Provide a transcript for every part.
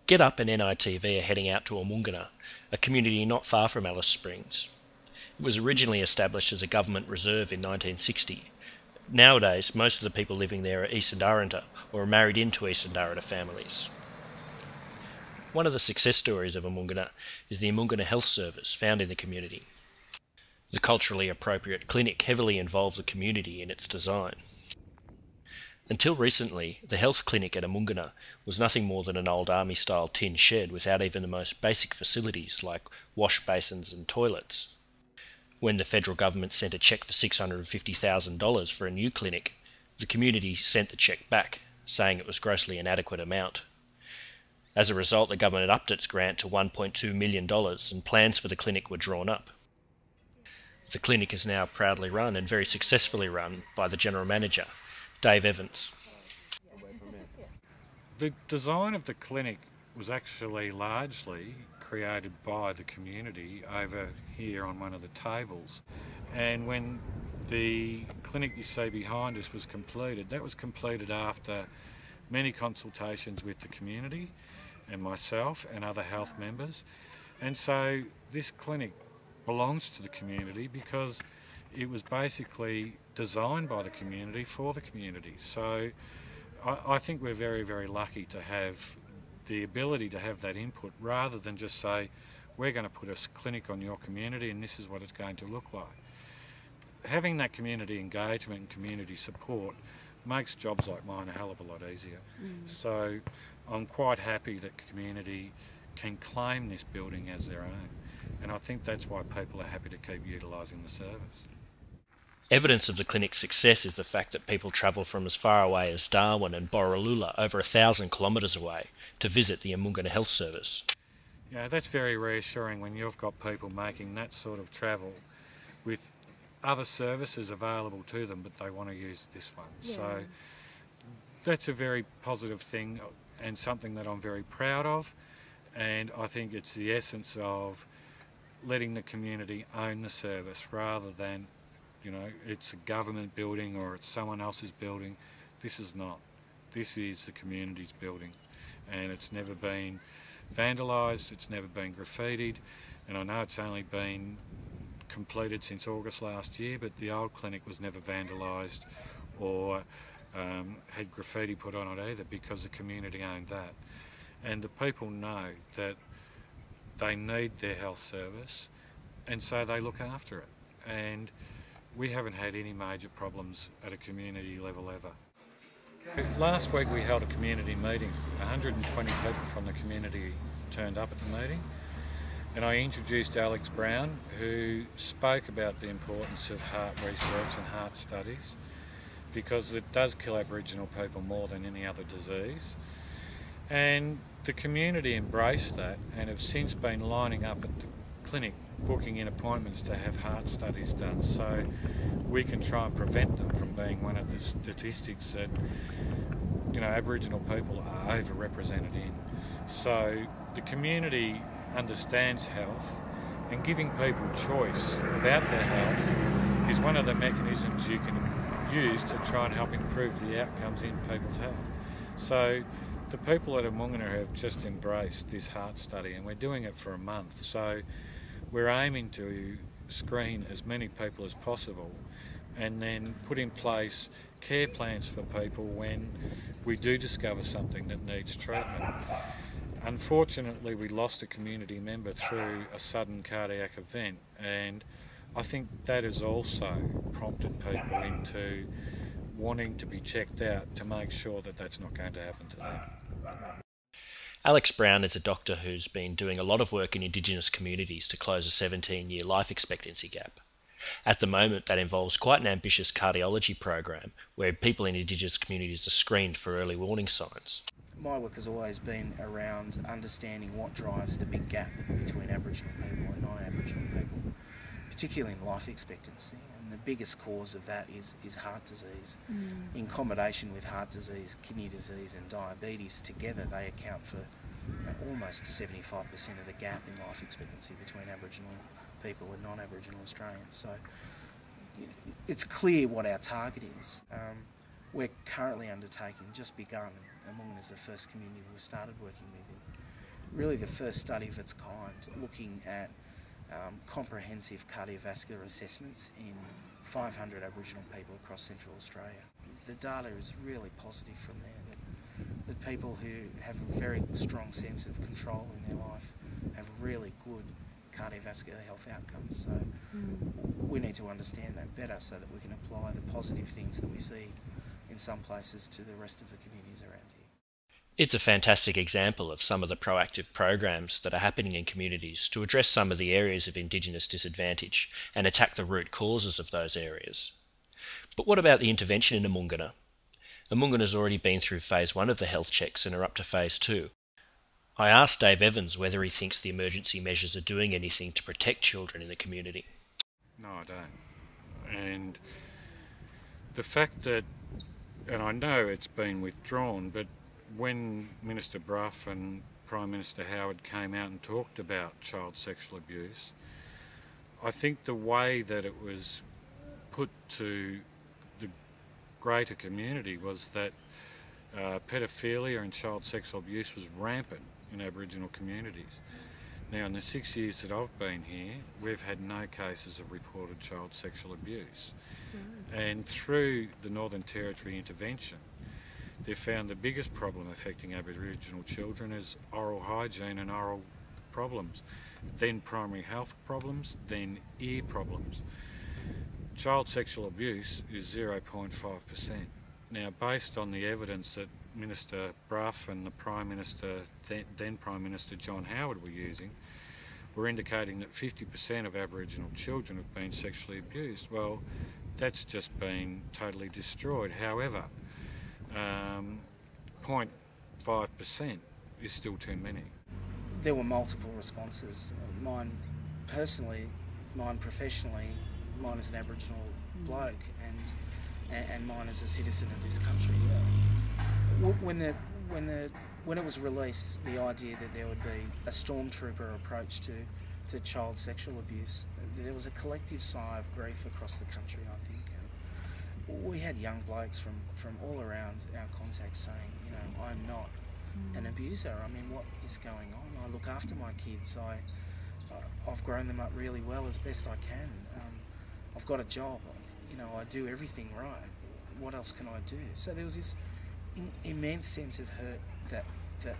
GetUp and NITV are heading out to Amoonguna, a community not far from Alice Springs. It was originally established as a government reserve in 1960. Nowadays, most of the people living there are Eastern Darranta or are married into Eastern Darranta families. One of the success stories of Amoonguna is the Amoonguna Health Service found in the community. The culturally appropriate clinic heavily involved the community in its design. Until recently, the health clinic at Amoonguna was nothing more than an old army-style tin shed without even the most basic facilities like wash basins and toilets. When the federal government sent a cheque for $650,000 for a new clinic, the community sent the cheque back, saying it was grossly inadequate amount. As a result, the government upped its grant to $1.2 million and plans for the clinic were drawn up. The clinic is now proudly run and very successfully run by the General Manager, Dave Evans. The design of the clinic was actually largely created by the community over here on one of the tables. And when the clinic you see behind us was completed, that was completed after many consultations with the community and myself and other health members. And so this clinic belongs to the community because it was basically designed by the community for the community. So I think we're very, very lucky to have the ability to have that input rather than just say, we're going to put a clinic on your community and this is what it's going to look like. Having that community engagement and community support makes jobs like mine a hell of a lot easier. So I'm quite happy that the community can claim this building as their own. And I think that's why people are happy to keep utilising the service. Evidence of the clinic's success is the fact that people travel from as far away as Darwin and Borroloola, over 1,000 kilometres away, to visit the Amoonguna Health Service. Yeah, that's very reassuring when you've got people making that sort of travel with other services available to them, but they want to use this one. Yeah. So that's a very positive thing and something that I'm very proud of, and I think it's the essence of letting the community own the service rather than, you know, it's a government building or it's someone else's building. This is not. This is the community's building, and it's never been vandalised, it's never been graffitied, and I know it's only been completed since August last year, but the old clinic was never vandalised or had graffiti put on it either because the community owned that. And the people know that they need their health service, and so they look after it. And we haven't had any major problems at a community level ever. Last week we held a community meeting. 120 people from the community turned up at the meeting, and I introduced Alex Brown, who spoke about the importance of heart research and heart studies because it does kill Aboriginal people more than any other disease. And the community embraced that and have since been lining up at the clinic booking in appointments to have heart studies done so we can try and prevent them from being one of the statistics that, you know, Aboriginal people are overrepresented in. So the community understands health, and giving people choice about their health is one of the mechanisms you can use to try and help improve the outcomes in people's health. So the people at Amoonguna have just embraced this heart study, and we're doing it for a month. So we're aiming to screen as many people as possible and then put in place care plans for people when we do discover something that needs treatment. Unfortunately, we lost a community member through a sudden cardiac event, and I think that has also prompted people into wanting to be checked out to make sure that that's not going to happen to them. Alex Brown is a doctor who's been doing a lot of work in indigenous communities to close a 17-year life expectancy gap. At the moment, that involves quite an ambitious cardiology program where people in indigenous communities are screened for early warning signs. My work has always been around understanding what drives the big gap between Aboriginal people and non-Aboriginal people, particularly in life expectancy. And the biggest cause of that is heart disease. In combination with heart disease, kidney disease and diabetes, together they account for almost 75% of the gap in life expectancy between Aboriginal people and non-Aboriginal Australians. So it's clear what our target is. We're currently undertaking, just begun, Amoonguna is the first community we started working with really the first study of its kind, looking at comprehensive cardiovascular assessments in 500 Aboriginal people across Central Australia. The data is really positive from there, that people who have a very strong sense of control in their life have really good cardiovascular health outcomes. So we need to understand that better so that we can apply the positive things that we see in some places to the rest of the communities around here. It's a fantastic example of some of the proactive programs that are happening in communities to address some of the areas of Indigenous disadvantage and attack the root causes of those areas. But what about the intervention in Amoonguna? Amoonguna's already been through phase 1 of the health checks and are up to phase 2. I asked Dave Evans whether he thinks the emergency measures are doing anything to protect children in the community. No, I don't. And the fact that, and I know it's been withdrawn, but when Minister Brough and Prime Minister Howard came out and talked about child sexual abuse, I think the way that it was put to the greater community was that pedophilia and child sexual abuse was rampant in Aboriginal communities. Now, in the 6 years that I've been here, we've had no cases of reported child sexual abuse. And through the Northern Territory intervention, they've found the biggest problem affecting Aboriginal children is oral hygiene and oral problems, then primary health problems, then ear problems. Child sexual abuse is 0.5%. Now, based on the evidence that Minister Brough and the Prime Minister, then Prime Minister John Howard were using, were indicating that 50% of Aboriginal children have been sexually abused. Well, that's just been totally destroyed. However, 0.5% is still too many. There were multiple responses. Mine personally, mine professionally, mine as an Aboriginal bloke, and mine as a citizen of this country. When it was released, the idea that there would be a stormtrooper approach to child sexual abuse, there was a collective sigh of grief across the country, I think. We had young blokes from all around our contacts saying, you know, I'm not an abuser. I mean, what is going on? I look after my kids. I've grown them up really well as best I can. I've got a job. I do everything right. What else can I do? So there was this immense sense of hurt that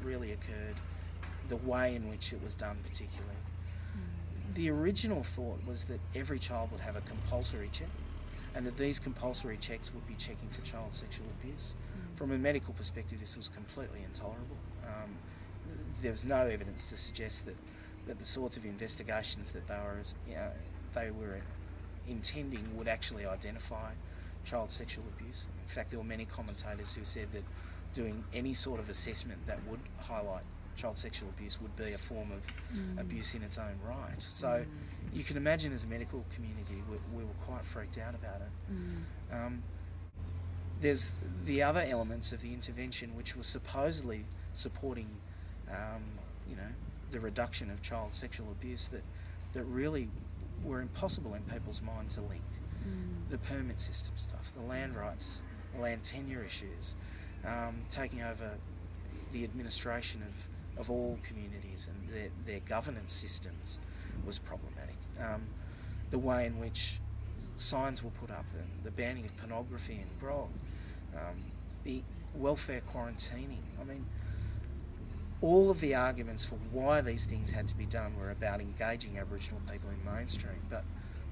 really occurred, the way in which it was done particularly. The original thought was that every child would have a compulsory check, and that these compulsory checks would be checking for child sexual abuse. From a medical perspective, this was completely intolerable. There was no evidence to suggest that the sorts of investigations that they were intending would actually identify child sexual abuse. In fact, there were many commentators who said that doing any sort of assessment that would highlight child sexual abuse would be a form of abuse in its own right. So you can imagine, as a medical community, we were quite freaked out about it. There's the other elements of the intervention which were supposedly supporting the reduction of child sexual abuse that really were impossible in people's minds to link. The permit system stuff, the land rights, the land tenure issues, taking over the administration of all communities and their governance systems was problematic. The way in which signs were put up, and the banning of pornography and grog, the welfare quarantining. I mean, all of the arguments for why these things had to be done were about engaging Aboriginal people in mainstream, but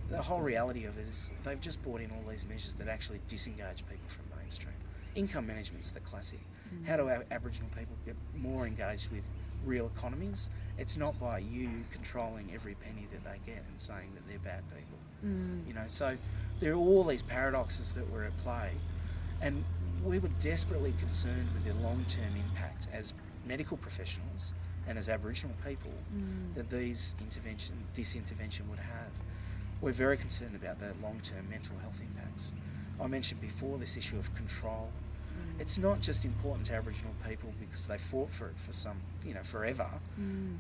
the whole reality of it is they've just brought in all these measures that actually disengage people from mainstream. Income management's the classic. How do our Aboriginal people get more engaged with real economies? It's not by you controlling every penny that they get and saying that they're bad people. So there are all these paradoxes that were at play, and we were desperately concerned with the long-term impact as medical professionals and as Aboriginal people that this intervention would have. We're very concerned about the long-term mental health impacts. I mentioned before this issue of control. It's not just important to Aboriginal people because they fought for it for forever.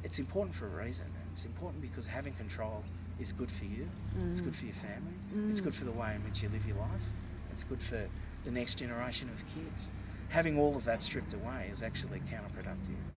It's important for a reason, and it's important because having control is good for you, it's good for your family, it's good for the way in which you live your life, it's good for the next generation of kids. Having all of that stripped away is actually counterproductive.